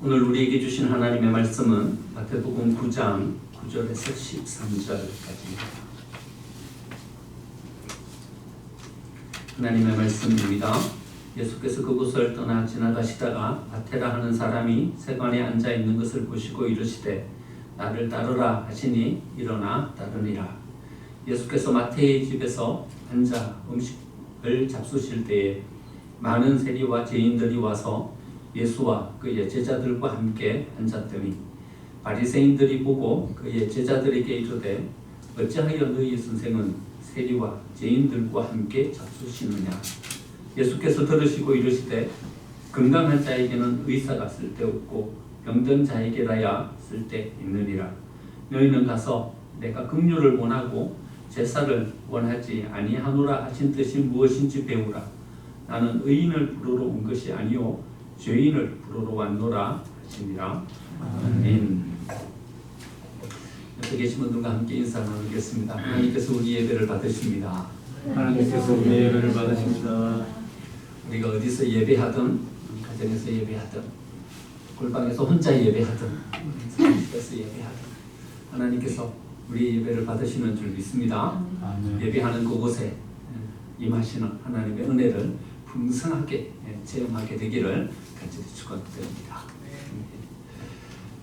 오늘 우리에게 주신 하나님의 말씀은 마태복음 9장 9절에서 13절까지입니다. 하나님의 말씀입니다. 예수께서 그곳을 떠나 지나가시다가 마태라 하는 사람이 세관에 앉아 있는 것을 보시고 이르시되 나를 따르라 하시니 일어나 따르니라. 예수께서 마태의 집에서 앉아 음식을 잡수실 때에 많은 세리와 죄인들이 와서 예수와 그의 제자들과 함께 앉았더니 바리새인들이 보고 그의 제자들에게 이르되 어찌하여 너희 선생은 세리와 죄인들과 함께 잡수시느냐. 예수께서 들으시고 이르시되 건강한 자에게는 의사가 쓸데없고 병든 자에게라야 쓸데있느니라. 너희는 가서 내가 긍휼을 원하고 제사를 원하지 아니하노라 하신 뜻이 무엇인지 배우라. 나는 의인을 부르러 온 것이 아니요 죄인을 부르러 왔노라 하시니라. 아멘. 옆에 계신 분들과 함께 인사 나누겠습니다. 하나님께서 우리 예배를 받으십니다. 하나님께서 우리 예배를 받으십니다. 우리가 어디서 예배하든, 가정에서 예배하든, 골방에서 혼자 예배하든, 집에서 예배하든 하나님께서 우리 예배를 받으시는 줄 믿습니다. 아멘. 예배하는 그곳에 임하시는 하나님의 은혜를 풍성하게 체험하게 되기를 간절히 축원드립니다.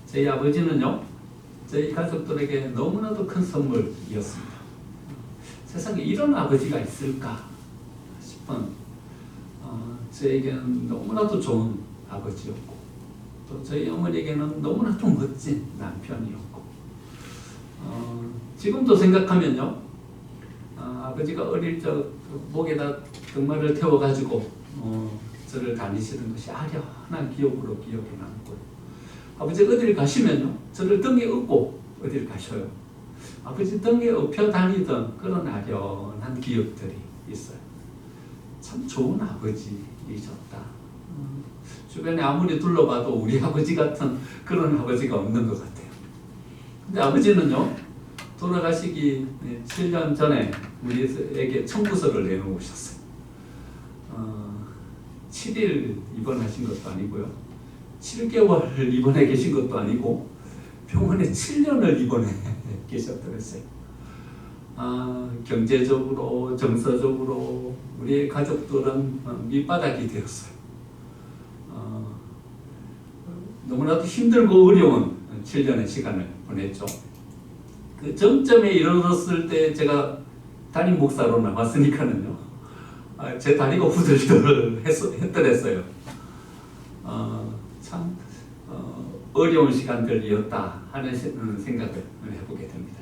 저희 아버지는요, 저희 가족들에게 너무나도 큰 선물이었습니다. 세상에 이런 아버지가 있을까 싶은 저에게는 너무나도 좋은 아버지였고, 또 저희 어머니에게는 너무나도 멋진 남편이었고, 지금도 생각하면요, 아버지가 어릴 적 목에다 등말을 태워가지고 저를 다니시던 것이 아련한 기억으로 기억이 남고요. 아버지 어딜 가시면요, 저를 등에 업고 어딜 가셔요. 아버지 등에 업혀 다니던 그런 아련한 기억들이 있어요. 참 좋은 아버지이셨다. 주변에 아무리 둘러봐도 우리 아버지 같은 그런 아버지가 없는 것 같아요. 근데 아버지는요, 돌아가시기 7년 전에 우리에게 청구서를 내놓으셨어요. 7일 입원하신 것도 아니고요, 7개월 입원해 계신 것도 아니고 병원에 7년을 입원해 계셨더랬어요. 경제적으로, 정서적으로 우리의 가족들은 밑바닥이 되었어요. 너무나도 힘들고 어려운 7년의 시간을 보냈죠. 그 정점에 이르렀을 때 제가 담임 목사로 나왔으니까는요, 제 다리가 후들들 했더랬어요. 참 어려운 시간들이었다 하는 생각을 해보게 됩니다.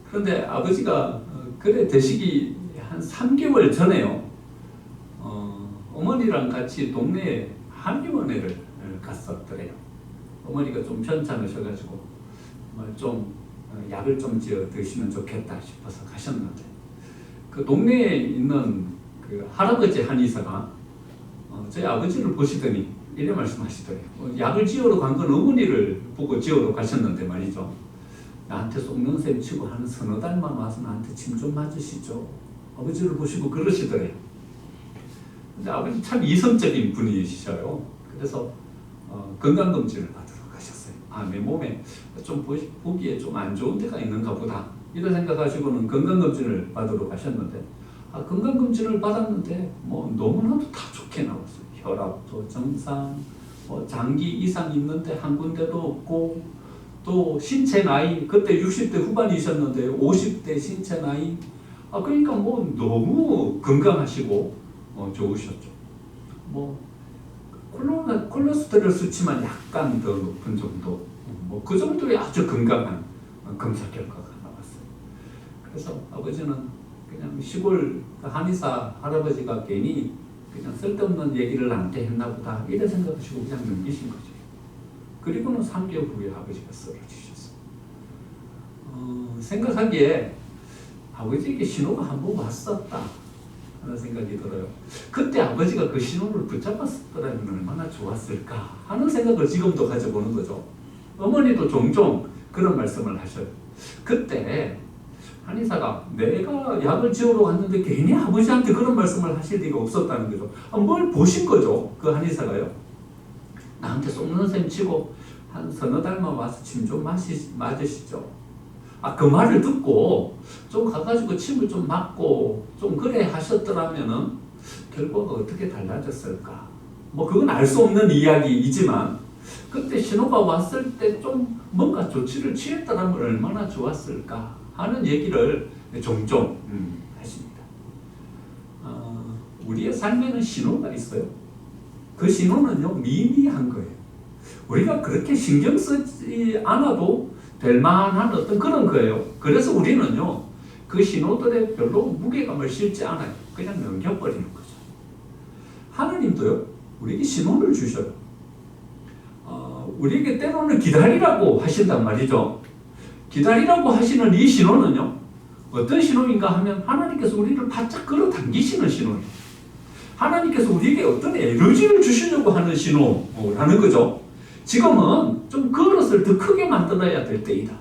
그런데 아버지가 그래 되시기 한 3개월 전에요, 어머니랑 같이 동네에 한의원회를 갔었더래요. 어머니가 좀 편찮으셔가지고 좀 약을 좀 지어 드시면 좋겠다 싶어서 가셨는데, 그 동네에 있는 그 할아버지 한의사가 저희 아버지를 보시더니 이래 말씀하시더래요. 약을 지으러 간 건 어머니를 보고 지으러 가셨는데 말이죠, 나한테 속명샘 치고 한 서너 달만 와서 나한테 침 좀 맞으시죠. 아버지를 보시고 그러시더래요. 근데 아버지 참 이성적인 분이시셔요. 그래서 건강검진을 받으러 가셨어요. 내 몸에 좀 보기에 좀 안 좋은 데가 있는가 보다, 이런 생각하시고는 건강검진을 받으러 가셨는데, 건강검진을 받았는데 너무나도 다 좋게 나왔어요. 혈압도 정상, 장기 이상 있는데 한 군데도 없고, 또 신체 나이 그때 60대 후반이셨는데 50대 신체 나이, 그러니까 너무 건강하시고 좋으셨죠. 콜레스테롤 수치만 약간 더 높은 정도, 그 정도의 아주 건강한 검사 결과가 나왔어요. 그래서 아버지는 그냥 시골 한의사 할아버지가 괜히 그냥 쓸데없는 얘기를 나한테 했나 보다, 이런 생각하시고 그냥 넘기신 거죠. 그리고는 3개월 후에 아버지가 쓰러지셨어요. 생각하기에 아버지에게 신호가 한번 왔었다 하는 생각이 들어요. 그때 아버지가 그 신호를 붙잡았더라면 얼마나 좋았을까 하는 생각을 지금도 가져보는 거죠. 어머니도 종종 그런 말씀을 하셔요. 그때 한의사가 내가 약을 지으러 갔는데 괜히 아버지한테 그런 말씀을 하실 리가 없었다는 거죠. 뭘 보신 거죠, 그 한의사가요? 나한테 속는 셈 치고 한 서너 달만 와서 침 좀 맞으시죠. 그 말을 듣고 좀 가가지고 침을 좀 맞고 좀 그래 하셨더라면은 결과가 어떻게 달라졌을까? 뭐 그건 알 수 없는 이야기이지만 그때 신호가 왔을 때 좀 뭔가 조치를 취했더라면 얼마나 좋았을까 하는 얘기를 종종 하십니다. 우리의 삶에는 신호가 있어요. 그 신호는요 미미한 거예요. 우리가 그렇게 신경 쓰지 않아도 될 만한 어떤 그런 거예요. 그래서 우리는요 그 신호들에 별로 무게감을 실지 않아요. 그냥 넘겨버리는 거죠. 하나님도요 우리에게 신호를 주셔요. 우리에게 때로는 기다리라고 하신단 말이죠. 기다리라고 하시는 이 신호는요 어떤 신호인가 하면 하나님께서 우리를 바짝 끌어당기시는 신호예요. 하나님께서 우리에게 어떤 에너지를 주시려고 하는 신호라는 거죠. 지금은 좀 그릇을 더 크게 만들어야 될 때이다.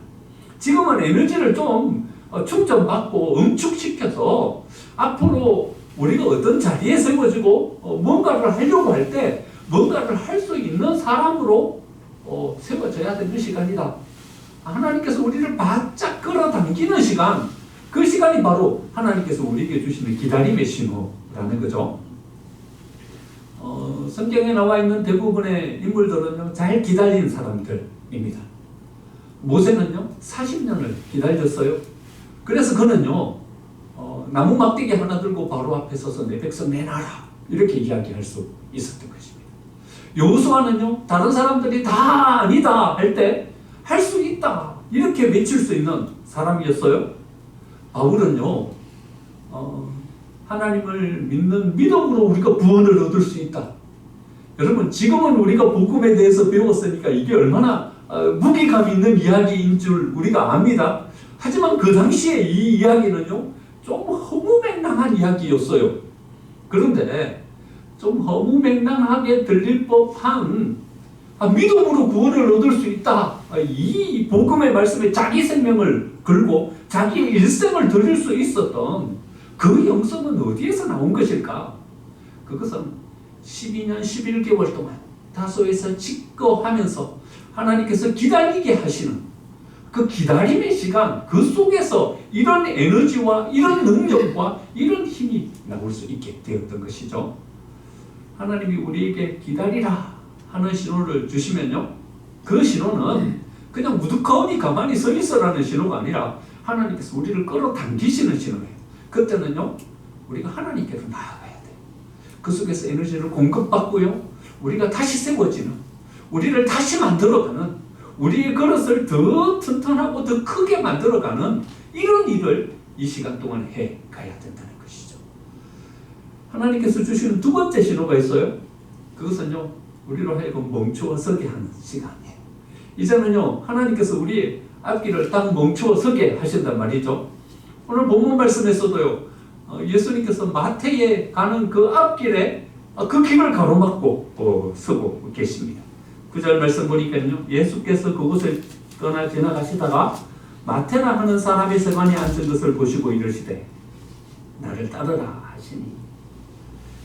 지금은 에너지를 좀 충전받고 응축시켜서 앞으로 우리가 어떤 자리에 세워지고 뭔가를 하려고 할 때 뭔가를 할 수 있는 사람으로 세워져야 되는 시간이다. 하나님께서 우리를 바짝 끌어당기는 시간, 그 시간이 바로 하나님께서 우리에게 주시는 기다림의 신호라는 거죠. 성경에 나와 있는 대부분의 인물들은요, 잘 기다린 사람들입니다. 모세는요, 40년을 기다렸어요. 그래서 그는요, 나무 막대기 하나 들고 바로 앞에 서서 내 백성 내놔라. 이렇게 이야기할 수 있었던 것입니다. 여호수아는요, 다른 사람들이 다 아니다 할 때 할 수 있다. 이렇게 외칠 수 있는 사람이었어요. 바울은요, 하나님을 믿는 믿음으로 우리가 구원을 얻을 수 있다. 여러분, 지금은 우리가 복음에 대해서 배웠으니까 이게 얼마나 무게감 있는 이야기인 줄 우리가 압니다. 하지만 그 당시에 이 이야기는요, 좀 허무맹랑한 이야기였어요. 그런데 좀 허무맹랑하게 들릴 법한 믿음으로 구원을 얻을 수 있다. 이 복음의 말씀에 자기 생명을 걸고 자기 일생을 드릴 수 있었던 그 영성은 어디에서 나온 것일까? 그것은 12년 11개월 동안 다소에서 직거하면서 하나님께서 기다리게 하시는 그 기다림의 시간, 그 속에서 이런 에너지와 이런 능력과 이런 힘이 나올 수 있게 되었던 것이죠. 하나님이 우리에게 기다리라 하는 신호를 주시면요, 그 신호는 그냥 무드커니 가만히 서 있어라는 신호가 아니라 하나님께서 우리를 끌어당기시는 신호예요. 그때는요, 우리가 하나님께로 나아가야 돼요. 그 속에서 에너지를 공급받고요, 우리가 다시 세워지는, 우리를 다시 만들어가는, 우리의 그릇을 더 튼튼하고 더 크게 만들어가는 이런 일을 이 시간 동안 해가야 된다는 것이죠. 하나님께서 주시는 두 번째 신호가 있어요. 그것은요, 우리로 하여금 멈추어 서게 하는 시간이에요. 이제는요, 하나님께서 우리의 앞길을 딱 멈추어 서게 하신단 말이죠. 오늘 본문 말씀에서도요, 예수님께서 마태에 가는 그 앞길에 그 길을 가로막고 서고 계십니다. 9절 말씀 보니까요, 예수께서 그곳을 떠나 지나가시다가 마테나 하는 사람의 세관에 앉은 것을 보시고 이르시되 나를 따르라 하시니,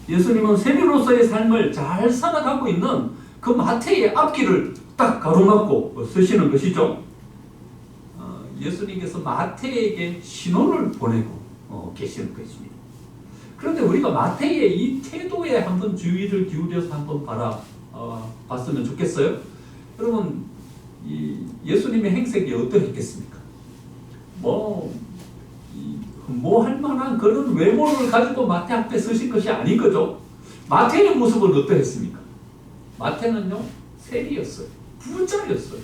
예수님은 세리로서의 삶을 잘 살아가고 있는 그 마태의 앞길을 딱 가로막고 서시는 것이죠. 예수님께서 마태에게 신호를 보내고 계시는 것입니다. 그런데 우리가 마태의 이 태도에 한번 주의를 기울여서 한번 봤으면 좋겠어요. 여러분, 예수님의 행색이 어떠했겠습니까? 뭐 할 만한 그런 외모를 가지고 마태 앞에 서신 것이 아닌 거죠. 마태의 모습은 어떠했습니까? 마태는요, 세리였어요. 부자였어요.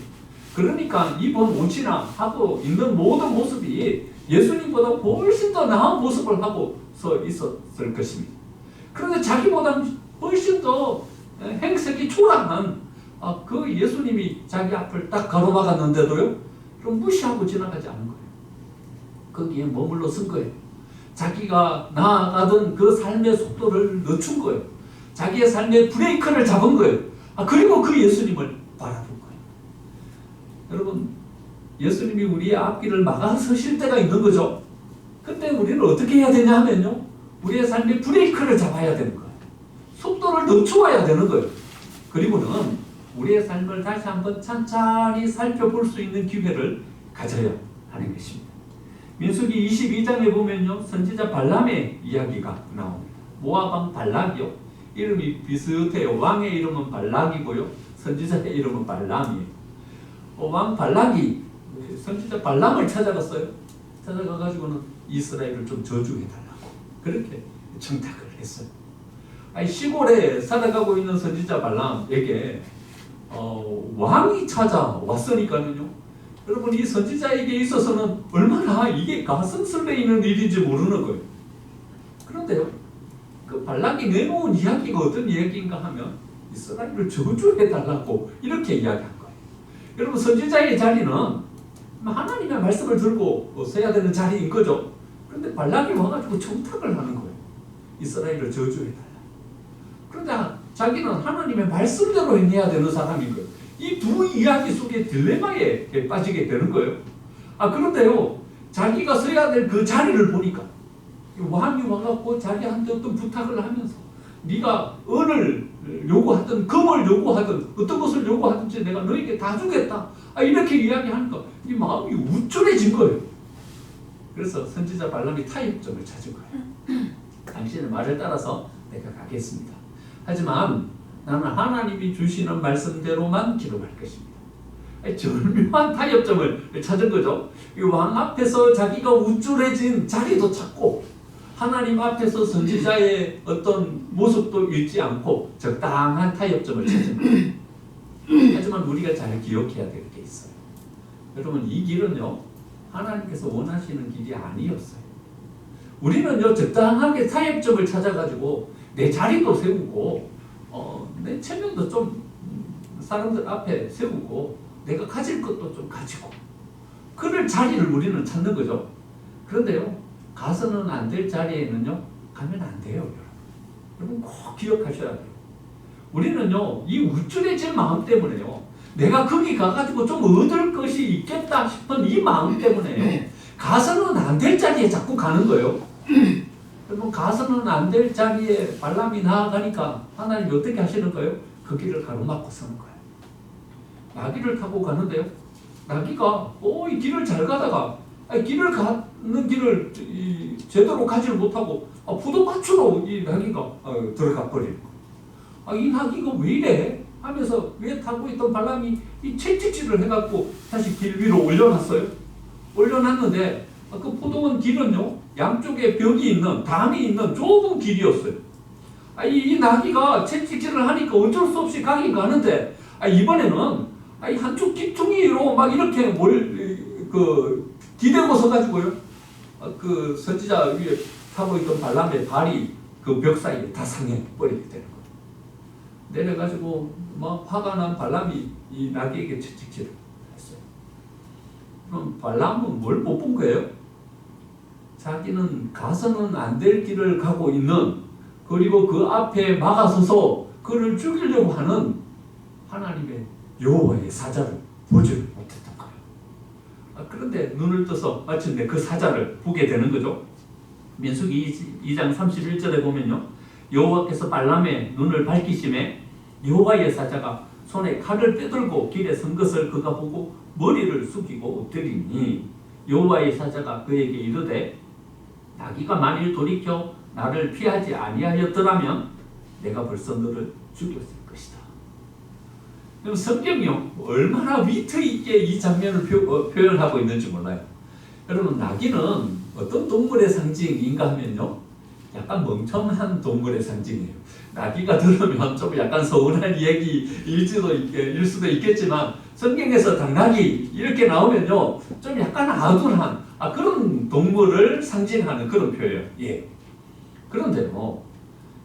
그러니까 이번 옷이나 하고 있는 모든 모습이 예수님보다 훨씬 더 나은 모습을 하고서 있었을 것입니다. 그런데 자기보다 훨씬 더 행색이 초라한 그 예수님이 자기 앞을 딱 가로막았는데도요, 그럼 무시하고 지나가지 않은 거예요. 거기에 머물러 쓴 거예요. 자기가 나아가던 그 삶의 속도를 늦춘 거예요. 자기의 삶의 브레이크를 잡은 거예요. 그리고 그 예수님을 바라본 거예요. 여러분, 예수님이 우리의 앞길을 막아서실 때가 있는 거죠. 그때 우리는 어떻게 해야 되냐 하면요, 우리의 삶의 브레이크를 잡아야 되는 거예요. 속도를 늦추어야 되는 거예요. 그리고는 우리의 삶을 다시 한번 천천히 살펴볼 수 있는 기회를 가져야 하는 것입니다. 민수기 22장에 보면요, 선지자 발람의 이야기가 나옵니다. 모압 왕 발락이요, 이름이 비슷해요. 왕의 이름은 발락이고요, 선지자의 이름은 발람이에요. 왕 발락이 선지자 발람을 찾아갔어요. 찾아가가지고는 이스라엘을 좀 저주해달라고 그렇게 청탁을 했어요. 아니, 시골에 살아가고 있는 선지자 발람에게 왕이 찾아왔으니까는요, 여러분, 이 선지자에게 있어서는 얼마나 이게 가슴 설레이는 일인지 모르는 거예요. 그런데요, 그 발락이 내놓은 이야기가 어떤 이야기인가 하면 이스라엘을 저주해달라고 이렇게 이야기한 거예요. 여러분, 선지자의 자리는 하나님의 말씀을 들고 서야 되는 자리인 거죠. 그런데 발락이 와가지고 청탁을 하는 거예요. 이스라엘을 저주해달라. 그런데 자기는 하나님의 말씀대로 행해야 되는 사람인 거예요. 이 두 이야기 속에 딜레마에 빠지게 되는 거예요. 그런데요, 자기가 서야 될 그 자리를 보니까 왕이 와갖고 자기한테 어떤 부탁을 하면서 네가 은을 요구하든 금을 요구하든 어떤 것을 요구하든지 내가 너에게 다 주겠다, 이렇게 이야기하니까 이 마음이 우쭐해진 거예요. 그래서 선지자 발람이 타협점을 찾은 거예요. 당신의 말을 따라서 내가 가겠습니다. 하지만 나는 하나님이 주시는 말씀대로만 기도할 것입니다. 절묘한 타협점을 찾은 거죠. 이 왕 앞에서 자기가 우쭐해진 자리도 찾고 하나님 앞에서 선지자의 어떤 모습도 잃지 않고 적당한 타협점을 찾은 거예요. 하지만 우리가 잘 기억해야 될 게 있어요. 여러분, 이 길은요, 하나님께서 원하시는 길이 아니었어요. 우리는요, 적당하게 타협점을 찾아가지고 내 자리도 세우고 내 체면도 좀 사람들 앞에 세우고 내가 가질 것도 좀 가지고 그럴 자리를 우리는 찾는 거죠. 그런데요, 가서는 안 될 자리에는요 가면 안 돼요. 여러분 꼭 기억하셔야 돼요. 우리는요, 이 우쭐해진 마음 때문에요, 내가 거기 가가지고 좀 얻을 것이 있겠다 싶은 이 마음 때문에요, 가서는 안 될 자리에 자꾸 가는 거예요. 그러면 가서는 안 될 자리에 발람이 나아가니까 하나님이 어떻게 하시는 거예요? 그 길을 가로막고 서는 거예요. 나귀를 타고 가는데요, 나귀가 이 길을 잘 가다가 길을 가는 길을 제대로 가지를 못하고 부두마추로 이 나귀가 들어가 버리는 거예요. 이 나귀가 왜 이래? 하면서 위에 타고 있던 발람이 이 채찍질을 해갖고 다시 길 위로 올려놨어요. 올려놨는데 그 포도원 길은요, 양쪽에 벽이 있는, 담이 있는 좁은 길이었어요. 이 나귀가 채찍질을 하니까 어쩔 수 없이 가긴 가는데 이번에는 한쪽 귀퉁이로 막 이렇게 기대고 서가지고요, 그 선지자 위에 타고 있던 발람의 발이 그 벽 사이에 다 상해 버리게 되는 거예요. 내려가지고 막 화가 난 발람이 이 나귀에게 채찍질을 했어요. 그럼 발람은 뭘 못 본 거예요? 자기는 가서는 안 될 길을 가고 있는, 그리고 그 앞에 막아서서 그를 죽이려고 하는 하나님의 여호와의 사자를 보지를 못했던 거예요. 그런데 눈을 떠서 마침내 그 사자를 보게 되는 거죠. 민수기 2장 31절에 보면요, 여호와께서 발람의 눈을 밝히심에 여호와의 사자가 손에 칼을 빼들고 길에 선 것을 그가 보고 머리를 숙이고 엎드리니 여호와의 사자가 그에게 이르되 나귀가 만일 돌이켜 나를 피하지 아니하였더라면 내가 벌써 너를 죽였을 것이다. 그럼 성경이요, 얼마나 위트 있게 이 장면을 표현하고 있는지 몰라요. 여러분, 나귀는 어떤 동물의 상징인가 하면요, 약간 멍청한 동물의 상징이에요. 나귀가 들으면 좀 약간 서운한 얘기일 수도 있겠지만 성경에서 당나귀 이렇게 나오면요, 좀 약간 아둔한 그런 동물을 상징하는 그런 표현. 예. 그런데요,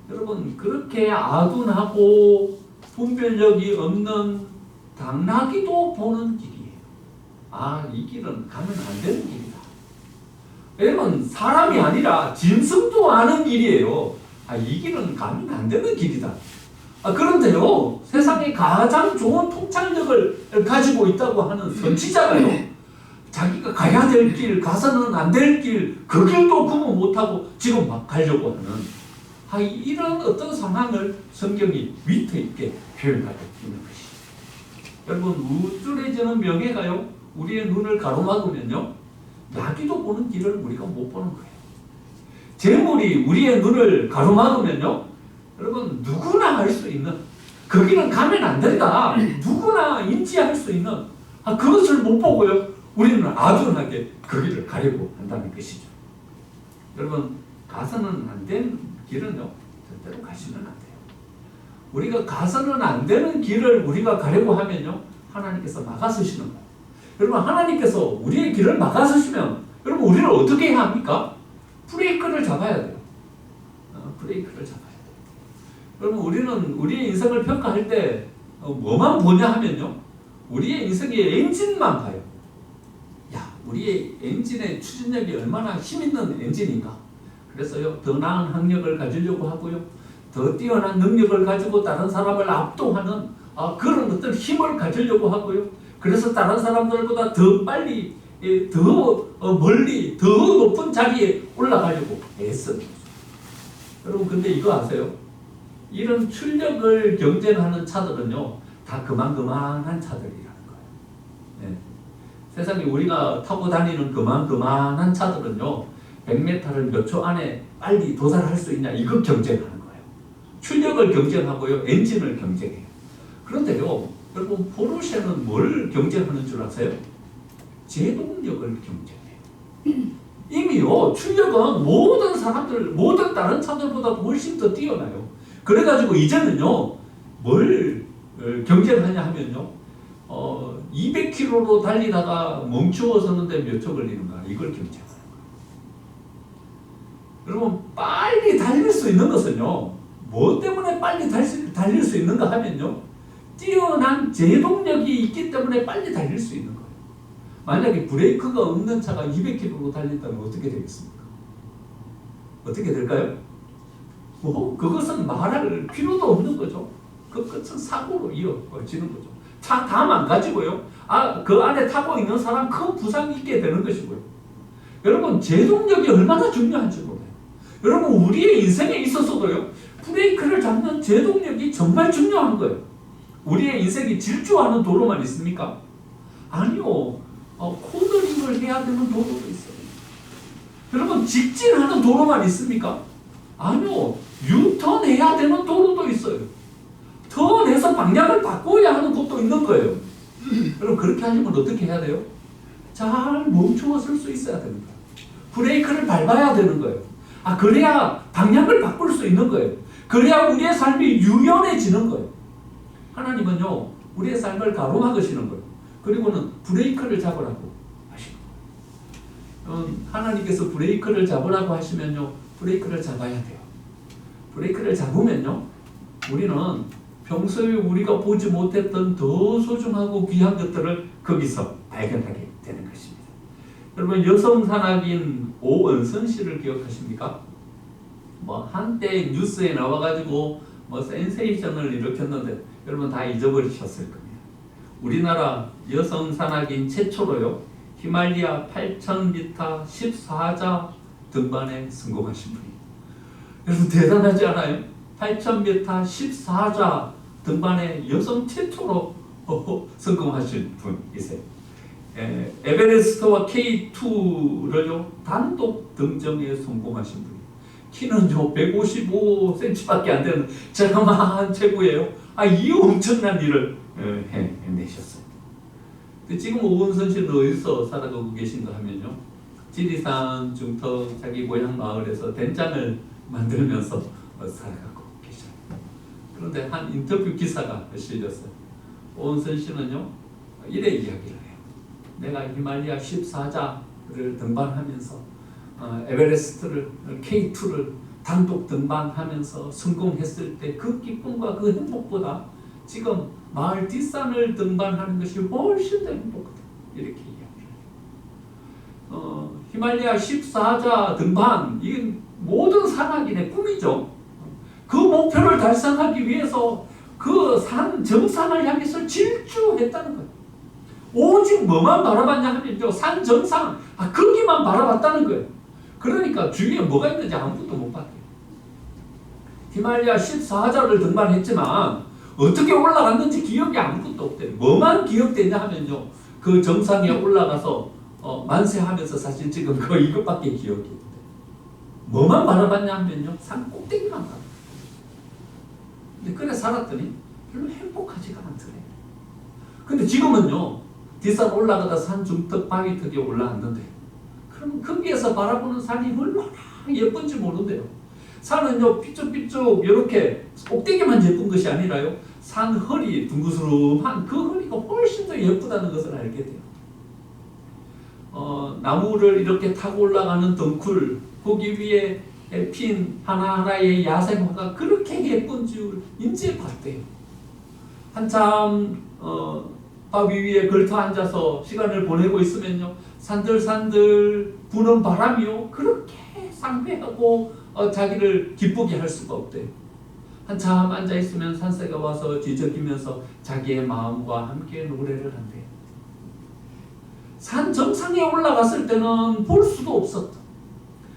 여러분, 그렇게 아둔하고 분별력이 없는 당나귀도 보는 길이에요. 이 길은 가면 안 되는 길이다. 여러분, 사람이 아니라 짐승도 아는 길이에요. 이 길은 가면 안 되는 길이다. 그런데요, 세상에 가장 좋은 통찰력을 가지고 있다고 하는 선지자가요, 자기가 가야 될 길, 가서는 안 될 길, 그 길도 구분 못하고 지금 막 가려고 하는 이런 어떤 상황을 성경이 위트 있게 표현하고 있는 것이죠. 여러분 우쭐해지는 명예가요 우리의 눈을 가로막으면요 나귀도 보는 길을 우리가 못 보는 거예요. 재물이 우리의 눈을 가로막으면요 여러분 누구나 할 수 있는 거기는 가면 안 된다 누구나 인지할 수 있는 그것을 못 보고요 우리는 아둔하게 거기를 가려고 한다는 것이죠. 여러분 가서는 안 되는 길은요 절대로 가시면 안 돼요. 우리가 가서는 안 되는 길을 우리가 가려고 하면요 하나님께서 막아서시는 거예요. 여러분 하나님께서 우리의 길을 막아서시면 여러분 우리는 어떻게 해야 합니까? 브레이크를 잡아야 돼요. 브레이크를 잡아야 돼요. 여러분 우리는 우리의 인생을 평가할 때 뭐만 보냐 하면요 우리의 인생의 엔진만 봐요. 야 우리의 엔진의 추진력이 얼마나 힘있는 엔진인가. 그래서요 더 나은 학력을 가지려고 하고요 더 뛰어난 능력을 가지고 다른 사람을 압도하는 그런 어떤 힘을 가지려고 하고요 그래서 다른 사람들보다 더 빨리 더 멀리 더 높은 자리에 올라가려고 애쓰는 거죠. 여러분 근데 이거 아세요? 이런 출력을 경쟁하는 차들은요 다 그만한 차들이라는 거예요. 네. 세상에 우리가 타고 다니는 그만한 차들은요 100m를 몇 초 안에 빨리 도달할 수 있냐 이거 경쟁하는 거예요. 출력을 경쟁하고요 엔진을 경쟁해요. 그런데요 여러분 포르쉐는 뭘 경쟁하는 줄 아세요? 제동력을 경쟁해요. 이미요 출력은 모든 사람들 모든 다른 차들보다 훨씬 더 뛰어나요. 그래가지고 이제는요 뭘 경쟁하냐 하면요 200km로 달리다가 멈추어서는데 몇 초 걸리는가 이걸 경쟁하는 거예요. 여러분 빨리 달릴 수 있는 것은요 뭐 때문에 빨리 달릴 수 있는가 하면요 뛰어난 제동력이 있기 때문에 빨리 달릴 수 있는 거예요. 만약에 브레이크가 없는 차가 200km로 달린다면 어떻게 되겠습니까? 어떻게 될까요? 그것은 말할 필요도 없는 거죠. 그 끝은 사고로 이어지는 거죠. 차 다 망가지고요. 그 안에 타고 있는 사람 큰 부상이 있게 되는 것이고요. 여러분 제동력이 얼마나 중요한지 몰라요. 여러분 우리의 인생에 있어서도요. 브레이크를 잡는 제동력이 정말 중요한 거예요. 우리의 인생이 질주하는 도로만 있습니까? 아니요. 코너링을 해야 되는 도로도 있어요. 여러분 직진하는 도로만 있습니까? 아니요. 유턴해야 되는 도로도 있어요. 턴해서 방향을 바꿔야 하는 곳도 있는 거예요. 여러분 그렇게 하려면 어떻게 해야 돼요? 잘 멈추어 설 수 있어야 되는 거예요. 브레이크를 밟아야 되는 거예요. 그래야 방향을 바꿀 수 있는 거예요. 그래야 우리의 삶이 유연해지는 거예요. 하나님은요 우리의 삶을 가로막으시는 거예요. 그리고는 브레이크를 잡으라고 하시는 거예요. 하나님께서 브레이크를 잡으라고 하시면요 브레이크를 잡아야 돼요. 브레이크를 잡으면요 우리는 평소에 우리가 보지 못했던 더 소중하고 귀한 것들을 거기서 발견하게 되는 것입니다. 여러분 여성 산악인 오은선 씨를 기억하십니까? 한때 뉴스에 나와가지고 센세이션을 일으켰는데 여러분 다 잊어버리셨을 겁니다. 우리나라 여성 산악인 최초로요 히말리아 8,000m 14자 등반에 성공하신 분이에요. 여러분 대단하지 않아요? 8,000m 14자 등반에 여성 최초로 성공하신 분이세요. 에베레스트와 K2를요 단독 등정에 성공하신 분이에요. 키는요 155cm밖에 안 되는 자그마한 체구예요. 이 엄청난 일을 해내셨어요. 지금 오은선 씨는 어디서 살아가고 계신가 하면요 지리산 중턱 자기 고향 마을에서 된장을 만들면서 살아가고 계셔요. 그런데 한 인터뷰 기사가 실렸어요. 오은선 씨는요 이래 이야기를 해요. 내가 히말리아 14자를 등반하면서 에베레스트를 K2를 단독 등반하면서 성공했을 때 그 기쁨과 그 행복보다 지금 마을 뒷산을 등반하는 것이 훨씬 더 행복하다 이렇게 이야기를 해요. 히말리아 14자 등반 이건 모든 산악인의 꿈이죠. 그 목표를 달성하기 위해서 그 산 정상을 향해서 질주했다는 거예요. 오직 뭐만 바라봤냐 하면요 산 정상 거기만 바라봤다는 거예요. 그러니까 주위에 뭐가 있는지 아무것도 못 봤대요. 히말리아 14자를 등반했지만 어떻게 올라갔는지 기억이 아무것도 없대요. 뭐만 기억되냐 하면요, 그 정상에 올라가서 만세하면서 사진 찍은 거 이것밖에 기억이 없는데, 뭐만 바라봤냐 하면요, 산 꼭대기만 바라봤어요. 근데 그래 살았더니 별로 행복하지가 않더래요. 근데 지금은요, 뒷산 올라가다 산 중턱 바위턱에 올라왔는데, 그럼 거기에서 바라보는 산이 얼마나 예쁜지 모른대요. 산은요, 삐쭉삐쭉 이렇게 꼭대기만 예쁜 것이 아니라요, 산 허리 둥그스름한 그 허리가 훨씬 더 예쁘다는 것을 알게 돼요. 나무를 이렇게 타고 올라가는 덩쿨, 거기 위에 핀 하나하나의 야생화가 그렇게 예쁜 줄 이제 봤대요. 한참 바위 위에 걸터 앉아서 시간을 보내고 있으면요, 산들산들 부는 바람이요, 그렇게 상쾌하고 자기를 기쁘게 할 수가 없대요. 한참 앉아있으면 산새가 와서 뒤적이면서 자기의 마음과 함께 노래를 한대요. 산 정상에 올라갔을 때는 볼 수도 없었던,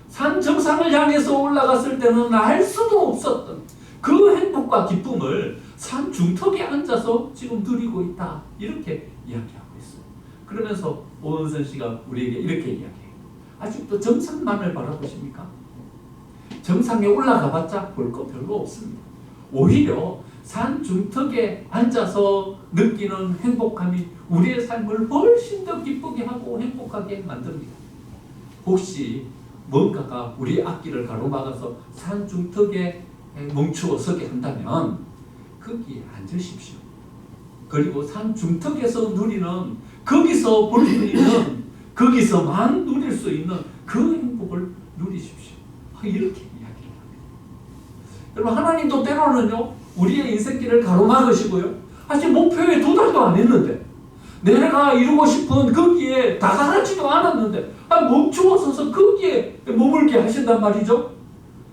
산 정상을 향해서 올라갔을 때는 알 수도 없었던 그 행복과 기쁨을 산 중턱에 앉아서 지금 누리고 있다, 이렇게 이야기하고 있어요. 그러면서 오은선 씨가 우리에게 이렇게 이야기해요. 아직도 정상만을 바라보십니까? 정상에 올라가봤자 볼 거 별로 없습니다. 오히려 산 중턱에 앉아서 느끼는 행복함이 우리의 삶을 훨씬 더 기쁘게 하고 행복하게 만듭니다. 혹시 뭔가가 우리의 앞길을 가로막아서 산 중턱에 멈추어 서게 한다면 거기에 앉으십시오. 그리고 산 중턱에서 누리는, 거기서 볼 수 있는, 거기서만 누릴 수 있는 그 행복을 누리십시오. 이렇게 이야기를 합니다. 여러분, 하나님도 때로는요, 우리의 인생길을 가로막으시고요, 아직 목표에 도달도 안 했는데, 내가 이루고 싶은 거기에 다다르지도 않았는데 멈추어 서서 거기에 머물게 하신단 말이죠.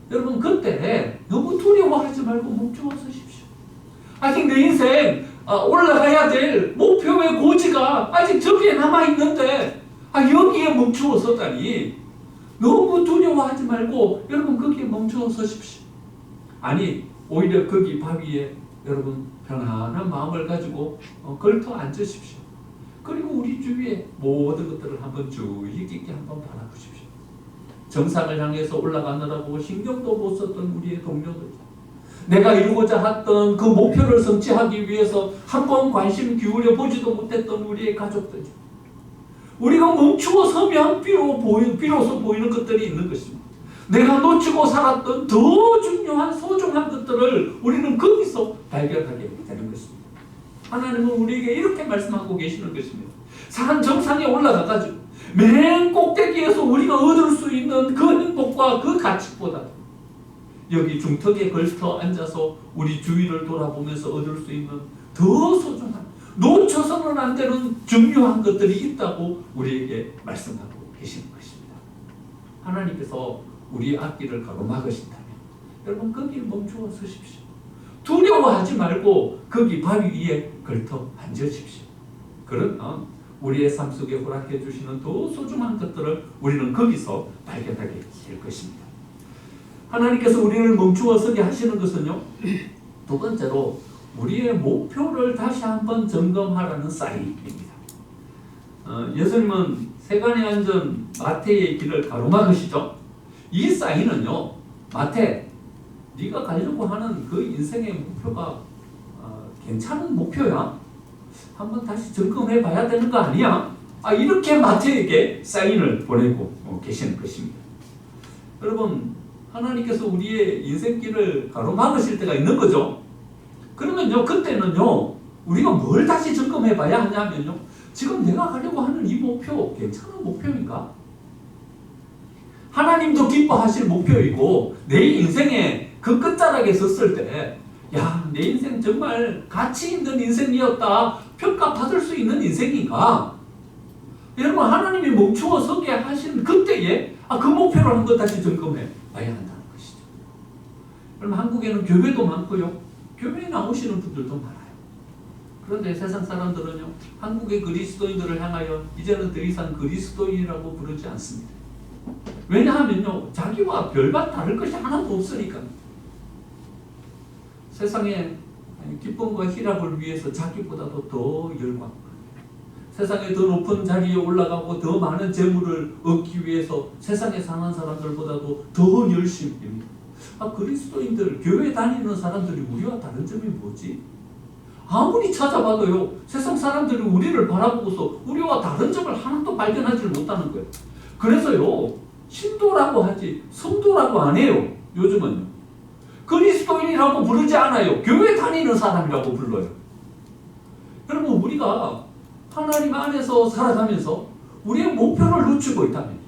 여러분, 그때 너무 두려워하지 말고 멈추어 서십시오. 아직 내 인생 올라가야 될 목표의 고지가 아직 저기에 남아있는데 여기에 멈추어 서다니, 너무 두려워하지 말고 여러분 거기에 멈추어 서십시오. 아니, 오히려 거기 바위에 여러분 편안한 마음을 가지고 걸터 앉으십시오. 그리고 우리 주위에 모든 것들을 한번 주의 깊게 한번 바라보십시오. 정상을 향해서 올라가느라고 신경도 못 썼던 우리의 동료들, 내가 이루고자 했던 그 목표를 성취하기 위해서 한번 관심 기울여 보지도 못했던 우리의 가족들, 우리가 멈추어 서면 비로소 보이는 것들이 있는 것입니다. 내가 놓치고 살았던 더 중요한 소중한 것들을 우리는 거기서 발견하게 되는 것입니다. 하나님은 우리에게 이렇게 말씀하고 계시는 것입니다. 산 정상에 올라가가지고 맨 꼭대기에서 우리가 얻을 수 있는 그 행복과 그 가치보다 여기 중턱에 걸터 앉아서 우리 주위를 돌아보면서 얻을 수 있는 더 소중한, 놓쳐서는 안 되는 중요한 것들이 있다고 우리에게 말씀하고 계시는 것입니다. 하나님께서 우리 앞길을 가로막으신다면 여러분 거기에 멈추어 서십시오. 두려워하지 말고 거기 바위 위에 걸터 앉으십시오. 그러면 우리의 삶 속에 허락해 주시는 더 소중한 것들을 우리는 거기서 발견하게 될 것입니다. 하나님께서 우리를 멈추어 서게 하시는 것은요, 두 번째로 우리의 목표를 다시 한번 점검하라는 사인입니다. 예수님은 세간의 안전 마태의 길을 가로막으시죠. 이 사인은요, 마태, 네가 가려고 하는 그 인생의 목표가 괜찮은 목표야? 한번 다시 점검해 봐야 되는 거 아니야? 이렇게 마태에게 사인을 보내고 계시는 것입니다. 여러분, 하나님께서 우리의 인생길을 가로막으실 때가 있는 거죠. 그러면요, 그때는요, 우리가 뭘 다시 점검해 봐야 하냐면요, 지금 내가 가려고 하는 이 목표 괜찮은 목표인가? 하나님도 기뻐하실 목표이고 내 인생의 그 끝자락에 섰을 때, 야, 내 인생 정말 가치 있는 인생이었다, 평가받을 수 있는 인생인가? 여러분, 하나님이 멈추어 서게 하신 그때에 그 목표를 한번 다시 점검해 봐야 한다는 것이죠. 여러분, 한국에는 교회도 많고요, 교회에 나오시는 분들도 많아요. 그런데 세상 사람들은요, 한국의 그리스도인들을 향하여 이제는 더 이상 그리스도인이라고 부르지 않습니다. 왜냐하면요, 자기와 별반 다를 것이 하나도 없으니까. 세상에 기쁨과 희락을 위해서 자기보다도 더 열광, 세상에 더 높은 자리에 올라가고 더 많은 재물을 얻기 위해서 세상에 사는 사람들보다도 더 열심히. 그리스도인들, 교회 다니는 사람들이 우리와 다른 점이 뭐지? 아무리 찾아봐도요, 세상 사람들이 우리를 바라보고서 우리와 다른 점을 하나도 발견하지 못하는 거예요. 그래서요, 신도라고 하지 성도라고 안 해요. 요즘은요, 그리스도인이라고 부르지 않아요. 교회 다니는 사람이라고 불러요. 여러분, 우리가 하나님 안에서 살아가면서 우리의 목표를 놓치고 있다면,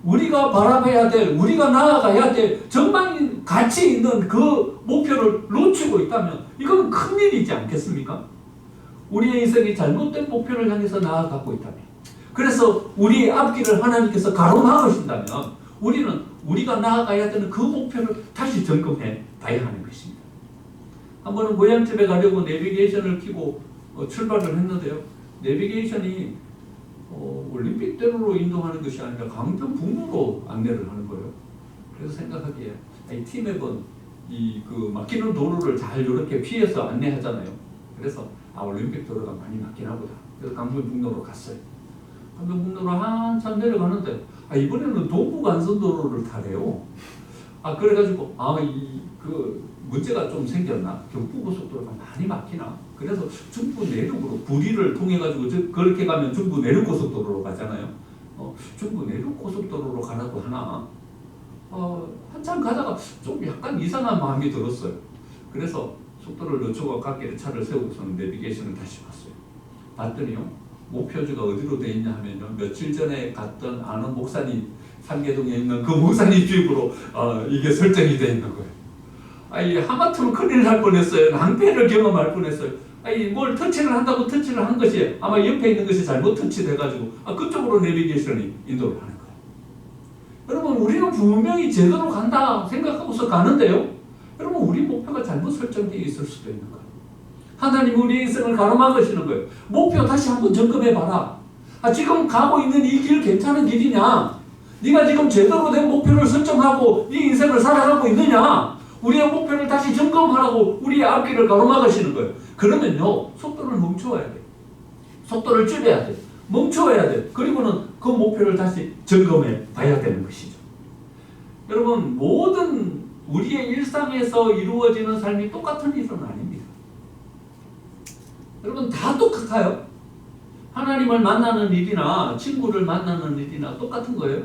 우리가 바라봐야 될, 우리가 나아가야 될 정말 가치 있는 그 목표를 놓치고 있다면 이건 큰일이지 않겠습니까? 우리의 인생이 잘못된 목표를 향해서 나아가고 있다면, 그래서 우리의 앞길을 하나님께서 가로막으신다면 우리는 우리가 나아가야 되는 그 목표를 다시 점검해 봐야 하는 것입니다. 한 번은 고향집에 가려고 내비게이션을 켜고 출발을 했는데요, 내비게이션이 올림픽대로로 인도하는 것이 아니라 강변북로로 안내를 하는 거예요. 그래서 생각하기에 이 T맵은 그 막히는 도로를 잘 이렇게 피해서 안내하잖아요. 그래서 올림픽도로가 많이 막히나 보다. 그래서 강변북로로 갔어요. 강변북로로 한참 내려가는데 이번에는 동부간선도로를 타래요. 그래가지고 그 문제가 좀 생겼나? 경부고속도로가 많이 막히나? 그래서 중부 내륙으로 구리를 통해가지고 그렇게 가면 중부 내륙고속도로로 가잖아요. 중부 내륙고속도로로 가라고 하나? 한참 가다가 좀 약간 이상한 마음이 들었어요. 그래서 속도를 늦추고 갓길에 차를 세우고서는 내비게이션을 다시 봤어요. 봤더니요, 목표지가 어디로 돼 있냐 하면요, 며칠 전에 갔던 아는 목사님, 상계동에 있는 그 목사님 집으로 이게 설정이 돼 있는 거예요. 하마터면 큰일 날 뻔했어요. 낭패를 경험할 뻔했어요. 뭘 터치를 한다고 터치를 한 것이 아마 옆에 있는 것이 잘못 터치돼가지고 그쪽으로 내비게이션이 인도를 하는 거예요. 여러분, 우리는 분명히 제대로 간다 생각하고서 가는데요, 여러분, 우리 목표가 잘못 설정되어 있을 수도 있는 거예요. 하나님 우리의 인생을 가로막으시는 거예요. 목표 다시 한번 점검해봐라. 지금 가고 있는 이 길 괜찮은 길이냐? 네가 지금 제대로 된 목표를 설정하고 네 인생을 살아가고 있느냐? 우리의 목표를 다시 점검하라고 우리의 앞길을 가로막으시는 거예요. 그러면요, 속도를 멈춰야 돼. 속도를 줄여야 돼. 멈춰야 돼. 그리고는 그 목표를 다시 점검해 봐야 되는 것이죠. 여러분, 모든 우리의 일상에서 이루어지는 삶이 똑같은 일은 아닙니다. 여러분, 다 똑같아요. 하나님을 만나는 일이나 친구를 만나는 일이나 똑같은 거예요.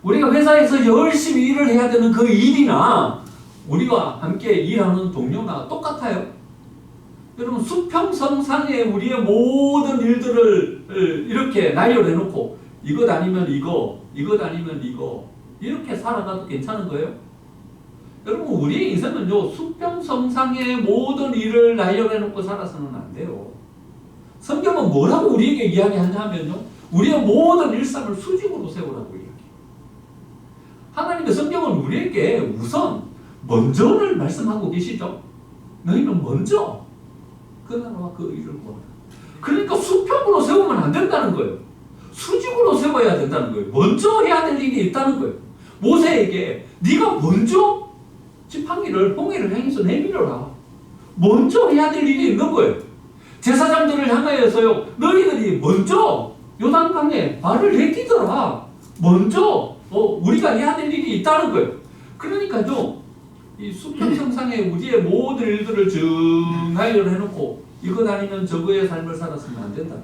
우리가 회사에서 열심히 일을 해야 되는 그 일이나 우리와 함께 일하는 동료나 똑같아요. 여러분, 수평선상에 우리의 모든 일들을 이렇게 나열해 놓고 이것 아니면 이거, 이것 아니면 이거 이렇게 살아가도 괜찮은 거예요? 여러분, 우리의 인생은요, 수평선상의 모든 일을 나열해 놓고 살아서는 안 돼요. 성경은 뭐라고 우리에게 이야기하냐면요, 우리의 모든 일상을 수직으로 세우라고 이야기해요. 하나님의 성경은 우리에게 우선 먼저를 말씀하고 계시죠. 너희는 먼저 그 나라와 그 일을 구하라. 그러니까 수평으로 세우면 안 된다는 거예요. 수직으로 세워야 된다는 거예요. 먼저 해야 될 일이 있다는 거예요. 모세에게 네가 먼저 지팡이를 홍해를 향해서 내밀어라. 먼저 해야 될 일이 있는 거예요. 제사장들을 향하여서요, 너희들이 먼저 요단강에 발을 내딛어라. 먼저 우리가 해야 될 일이 있다는 거예요. 그러니까요, 이 수평선상에 우리의 모든 일들을 정하여 해놓고 이것 아니면 저거의 삶을 살았으면 안 된다.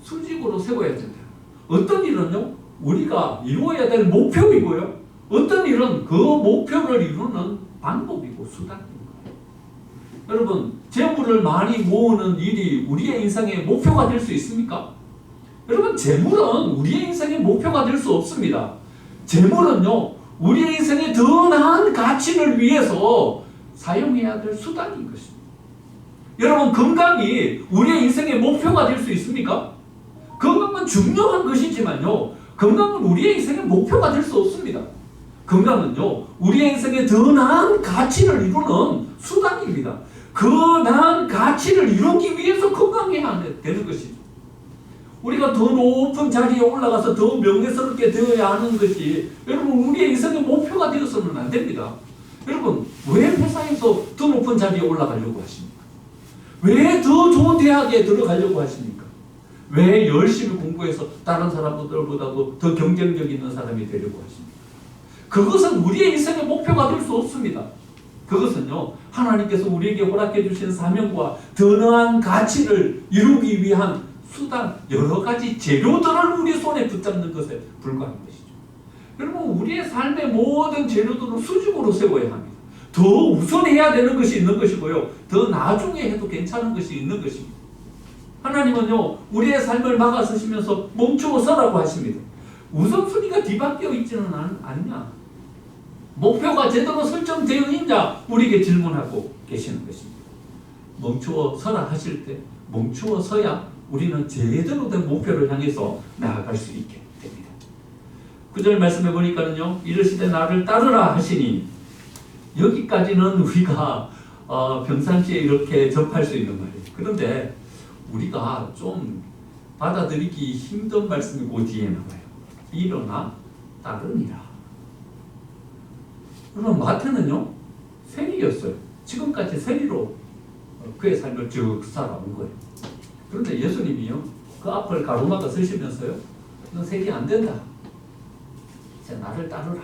수직으로 세워야 된다. 어떤 일은요, 우리가 이루어야 될 목표이고요, 어떤 일은 그 목표를 이루는 방법이고 수단인 거예요. 여러분, 재물을 많이 모으는 일이 우리의 인생의 목표가 될 수 있습니까? 여러분, 재물은 우리의 인생의 목표가 될 수 없습니다. 재물은요, 우리의 인생의 더 나은 가치를 위해서 사용해야 될 수단인 것입니다. 여러분, 건강이 우리의 인생의 목표가 될 수 있습니까? 건강은 중요한 것이지만요, 건강은 우리의 인생의 목표가 될 수 없습니다. 건강은요, 우리의 인생의 더 나은 가치를 이루는 수단입니다. 그 나은 가치를 이루기 위해서 건강해야 되는 것이죠. 우리가 더 높은 자리에 올라가서 더 명예스럽게 되어야 하는 것이 여러분 우리의 인생의 목표가 되어서는 안 됩니다. 여러분, 왜 회사에서 더 높은 자리에 올라가려고 하십니까? 왜 더 좋은 대학에 들어가려고 하십니까? 왜 열심히 공부해서 다른 사람들보다도 더 경쟁력 있는 사람이 되려고 하십니까? 그것은 우리의 인생의 목표가 될 수 없습니다. 그것은요, 하나님께서 우리에게 허락해 주신 사명과 더 나은 가치를 이루기 위한 수단, 여러 가지 재료들을 우리 손에 붙잡는 것에 불과한 것이죠. 여러분, 우리의 삶의 모든 재료들을 수직으로 세워야 합니다. 더 우선해야 되는 것이 있는 것이고요, 더 나중에 해도 괜찮은 것이 있는 것입니다. 하나님은요, 우리의 삶을 막아서시면서 멈추어 서라고 하십니다. 우선순위가 뒤바뀌어 있지는 않냐? 목표가 제대로 설정되어 있냐? 우리에게 질문하고 계시는 것입니다. 멈추어 서라 하실 때 멈추어 서야 우리는 제대로 된 목표를 향해서 나아갈 수 있게 됩니다. 9절 말씀해 보니까는요, 이르시되 나를 따르라 하시니, 여기까지는 우리가 평상시에 이렇게 접할 수 있는 말이에요. 그런데 우리가 좀 받아들이기 힘든 말씀이 그 뒤에 나와요. 일어나 따르니라. 그러면 마태는요, 세리였어요. 지금까지 세리로 그의 삶을 쭉 살아온 거예요. 그런데 예수님이요, 그 앞을 가로막아 쓰시면서요, 너 세리 안 된다. 이제 나를 따르라.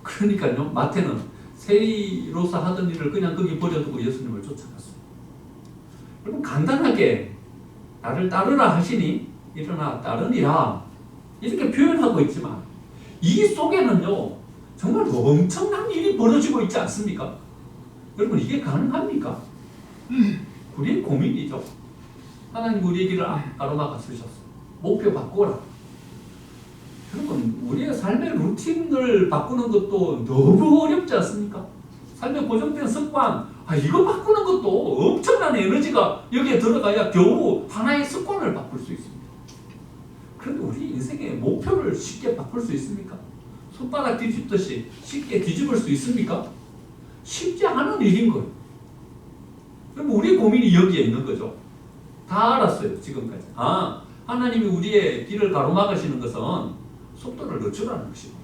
그러니까요, 마태는 세리로서 하던 일을 그냥 거기 버려두고 예수님을 쫓아갔어요. 여러분, 간단하게 나를 따르라 하시니 일어나 따르니라 이렇게 표현하고 있지만, 이 속에는요, 정말 엄청난 일이 벌어지고 있지 않습니까? 여러분, 이게 가능합니까? 우리의 고민이죠. 하나님 우리의 길을 가로막아 쓰셨어. 목표 바꿔라. 여러분, 우리의 삶의 루틴을 바꾸는 것도 너무 어렵지 않습니까? 삶의 고정된 습관, 이거 바꾸는 것도 엄청난 에너지가 여기에 들어가야 겨우 하나의 습관을 바꿀 수 있습니다. 그런데 우리 인생의 목표를 쉽게 바꿀 수 있습니까? 손바닥 뒤집듯이 쉽게 뒤집을 수 있습니까? 쉽지 않은 일인 거예요. 그럼 우리 고민이 여기에 있는 거죠. 다 알았어요, 지금까지. 하나님이 우리의 길을 가로막으시는 것은 속도를 늦추라는 것이구나.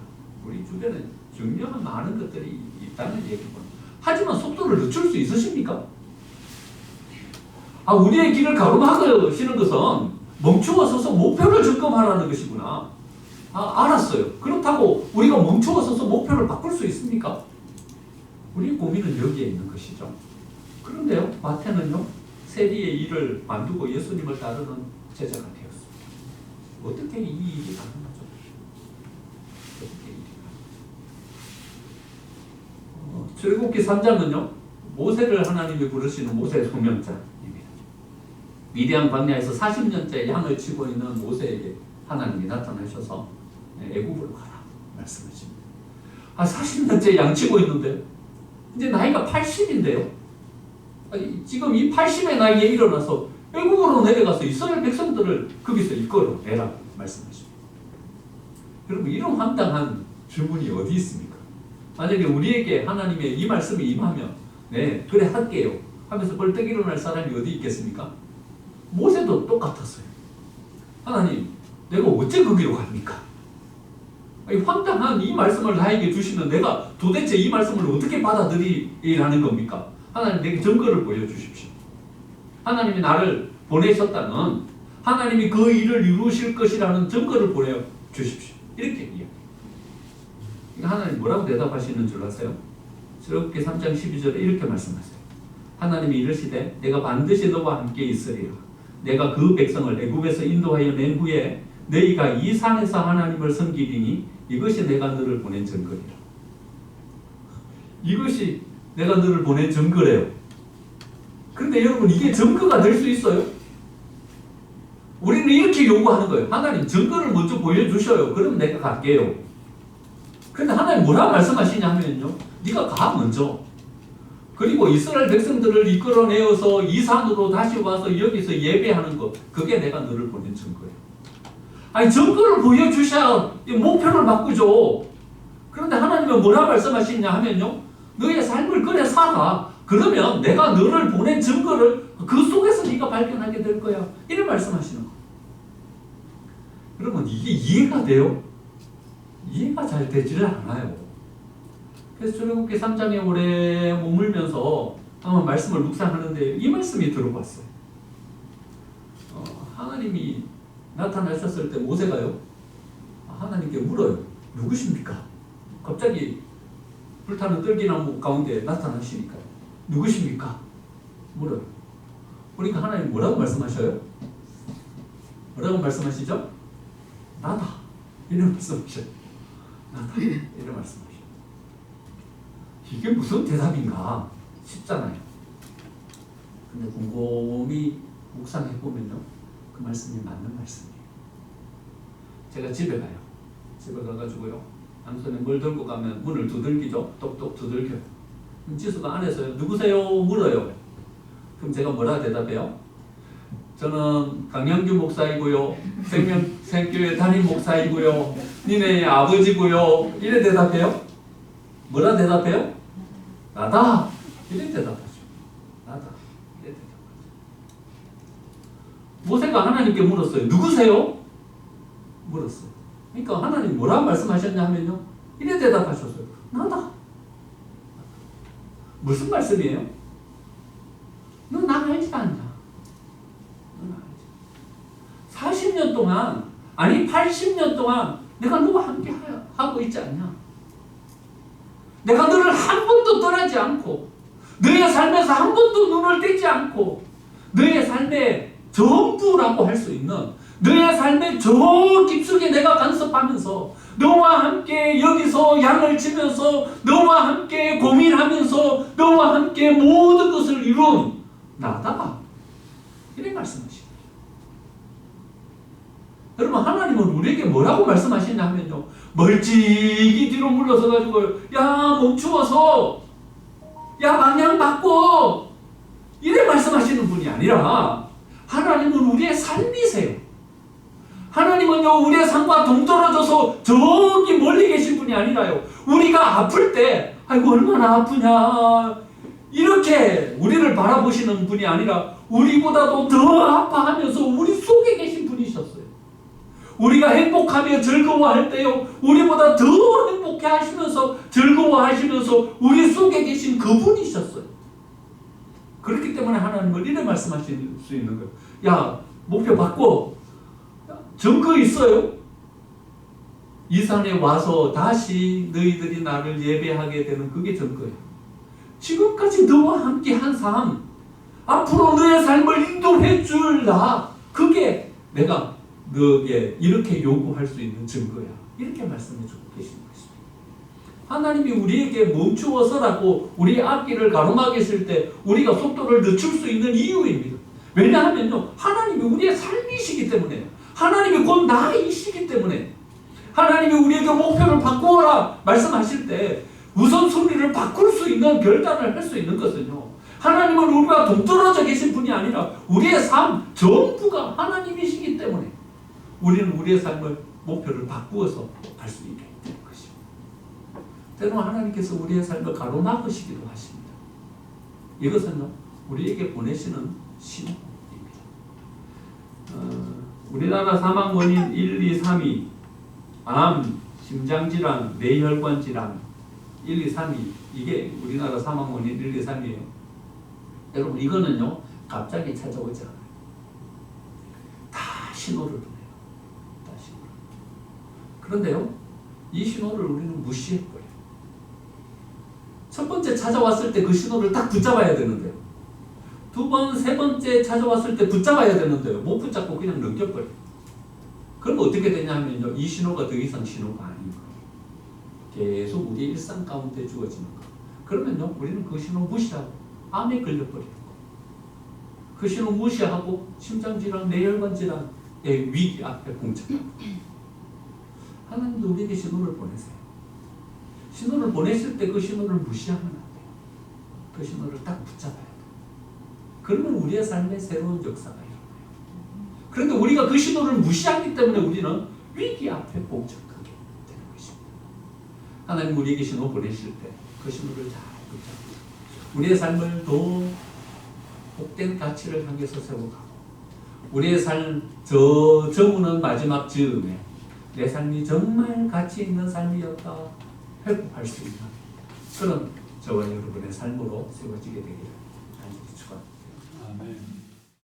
우리 주변에 중요한 많은 것들이 있다는 얘기구나. 하지만 속도를 늦출 수 있으십니까? 우리의 길을 가로막으시는 것은 멈추어 서서 목표를 점검하라는 것이구나. 알았어요. 그렇다고 우리가 멈추어 서서 목표를 바꿀 수 있습니까? 우리 고민은 여기에 있는 것이죠. 그런데요, 마태는요, 세리의 일을 만두고 예수님을 따르는 제자가 되었습니다. 어떻게 이 일이 가능하죠? 어떻게 이 일이 가능하죠? 출애굽기 3장은요, 모세를 하나님이 부르시는 모세의 소명자입니다. 미디안 광야에서 40년째 양을 치고 있는 모세에게 하나님이 나타나셔서 애굽으로 가라 말씀하십니다. 40년째 양 치고 있는데 이제 나이가 80인데요. 지금 이 80의 나이에 일어나서 애굽으로 내려가서 이스라엘 백성들을 거기서 이끌어내라 말씀하십니다. 여러분, 이런 황당한 질문이 어디 있습니까? 만약에 우리에게 하나님의 이 말씀이 임하면 네, 그래 할게요 하면서 벌떡 일어날 사람이 어디 있겠습니까? 모세도 똑같았어요. 하나님, 내가 어째 거기로 갑니까? 황당한 이 말씀을 나에게 주시면 내가 도대체 이 말씀을 어떻게 받아들이라는 겁니까? 하나님, 내게 증거를 보여주십시오. 하나님이 나를 보내셨다는, 하나님이 그 일을 이루실 것이라는 증거를 보여주십시오. 이렇게 이야기해요. 하나님 뭐라고 대답하시는 줄 아세요? 출애굽기 3장 12절에 이렇게 말씀하세요. 하나님이 이르시되 내가 반드시 너와 함께 있으리라. 내가 그 백성을 애굽에서 인도하여 낸 후에 너희가 이 산에서 하나님을 섬기리니 이것이 내가 너를 보낸 증거리라. 이것이 내가 너를 보낸 증거래요. 그런데 여러분, 이게 증거가 될 수 있어요? 우리는 이렇게 요구하는 거예요. 하나님, 증거를 먼저 보여주셔요. 그럼 내가 갈게요. 그런데 하나님 뭐라 말씀하시냐면요, 네가 가 먼저. 그리고 이스라엘 백성들을 이끌어내어서 이 산으로 다시 와서 여기서 예배하는 것, 그게 내가 너를 보낸 증거예요. 증거를 보여주셔야 목표를 바꾸죠. 그런데 하나님은 뭐라 말씀하시냐 하면요, 너의 삶을 그래 살아. 그러면 내가 너를 보낸 증거를 그 속에서 네가 발견하게 될 거야. 이런 말씀하시는 거예요. 여러분, 이게 이해가 돼요? 이해가 잘 되지를 않아요. 그래서 출애굽기 3장에 오래 머물면서 한번 말씀을 묵상하는데 이 말씀이 들어봤어요. 하나님이 나타나셨을 때 모세가요, 하나님께 물어요. 누구십니까? 갑자기 불타는 떨기나무 가운데 나타나시니까요. 누구십니까? 물어요. 그러니까 하나님 뭐라고 말씀하셔요? 뭐라고 말씀하시죠? 나다. 이런 말씀하셔요. 나다. 이런 말씀하셔요. 이게 무슨 대답인가 싶잖아요. 근데 곰곰이 묵상해보면요, 그 말씀이 맞는 말씀이에요. 제가 집에 가요. 집에 가가지고요, 양손에 뭘 들고 가면 문을 두들기죠. 똑똑 두들겨요. 그럼 지수가 안에서요, 누구세요? 물어요. 그럼 제가 뭐라 대답해요? 저는 강영규 목사이고요, 생명교회 담임 목사이고요, 니네 아버지고요. 이래 대답해요? 뭐라 대답해요? 나다. 이래 대답하죠. 나다. 이래 대답하죠. 모세가 하나님께 물었어요. 누구세요? 물었어요. 그러니까 하나님 뭐라 말씀하셨냐 하면요, 이래 대답하셨어요. 나다. 무슨 말씀이에요? 너 나 알지 않냐? 너 나 알지? 40년 동안, 아니 80년 동안 내가 너와 함께 하고 있지 않냐? 내가 너를 한 번도 떠나지 않고, 너의 삶에서 한 번도 눈을 떼지 않고, 너의 삶의 전부라고 할 수 있는, 너의 삶의 저 깊숙이 내가 간섭하면서, 너와 함께 여기서 양을 치면서, 너와 함께 고민하면서, 너와 함께 모든 것을 이룬 나다. 이런 말씀하십니다. 여러분, 하나님은 우리에게 뭐라고 말씀하시냐 하면요, 멀찍이 뒤로 물러서 가지고, 야 멈추어서, 야 방향 바꿔, 이래 말씀하시는 분이 아니라, 하나님은 우리의 삶이세요. 하나님은요, 우리의 삶과 동떨어져서 저기 멀리 계신 분이 아니라요, 우리가 아플 때 아이고 얼마나 아프냐 이렇게 우리를 바라보시는 분이 아니라, 우리보다도 더 아파하면서 우리 속에 계신 분이셨어요. 우리가 행복하며 즐거워할 때요, 우리보다 더 행복해 하시면서 즐거워하시면서 우리 속에 계신 그분이셨어요. 그렇기 때문에 하나님은 이렇게 말씀하실 수 있는 거예요. 야, 목표 바꿔. 증거 있어요? 이 산에 와서 다시 너희들이 나를 예배하게 되는 그게 증거예요. 지금까지 너와 함께 한 삶, 앞으로 너의 삶을 인도해 줄 나, 그게 내가 너에게 이렇게 요구할 수 있는 증거야. 이렇게 말씀해 주고 계시는 것입니다. 하나님이 우리에게 멈추어서라고 우리의 앞길을 가로막으실 때 우리가 속도를 늦출 수 있는 이유입니다. 왜냐하면요, 하나님이 우리의 삶이시기 때문에, 하나님이 곧 나이시기 때문에, 하나님이 우리에게 목표를 바꾸어라 말씀하실 때 우선순위를 바꿀 수 있는 결단을 할 수 있는 것은요, 하나님은 우리가 동떨어져 계신 분이 아니라 우리의 삶 전부가 하나님이시기 때문에 우리는 우리의 삶을 목표를 바꾸어서 갈 수 있게 되는 것입니다. 때로는 하나님께서 우리의 삶을 가로막으시기도 하십니다. 이것은요, 우리에게 보내시는 신호입니다. 우리나라 사망 원인 1, 2, 3위, 암, 심장질환, 뇌혈관질환 1, 2, 3위, 이게 우리나라 사망 원인 1, 2, 3위예요. 여러분, 이거는요, 갑자기 찾아오지 않아요. 다 신호를 보내요. 다 신호를. 그런데요, 이 신호를 우리는 무시해버려요. 첫 번째 찾아왔을 때 그 신호를 딱 붙잡아야 되는데요, 두 번, 세 번째 찾아왔을 때 붙잡아야 되는데요, 못 붙잡고 그냥 넘겨버려요. 그럼 어떻게 되냐 하면요, 이 신호가 더 이상 신호가 아닌 거예요. 계속 우리 일상 가운데 주어지는 거. 그러면요, 우리는 그 신호 무시하고 암에 걸려버리는 거예요. 그 신호 무시하고 심장질환, 뇌혈관 질환의 위기 앞에 봉착하고. 하나님도 우리에게 신호를 보내세요. 신호를 보내실 때 그 신호를 무시하면 안 돼요. 그 신호를 딱 붙잡아야 돼요. 그러면 우리의 삶에 새로운 역사가 일어나요. 그런데 우리가 그 신호를 무시하기 때문에 우리는 위기 앞에 봉착하게 되는 것입니다. 하나님 우리에게 신호 보내실 때 그 신호를 잘 붙잡고 우리의 삶을 더 복된 가치를 향해서 세워가고, 우리의 삶, 저 저문은 마지막 즈음에 내 삶이 정말 가치 있는 삶이었다 회복할 수 있는 그런 저와 여러분의 삶으로 세워지게 되기를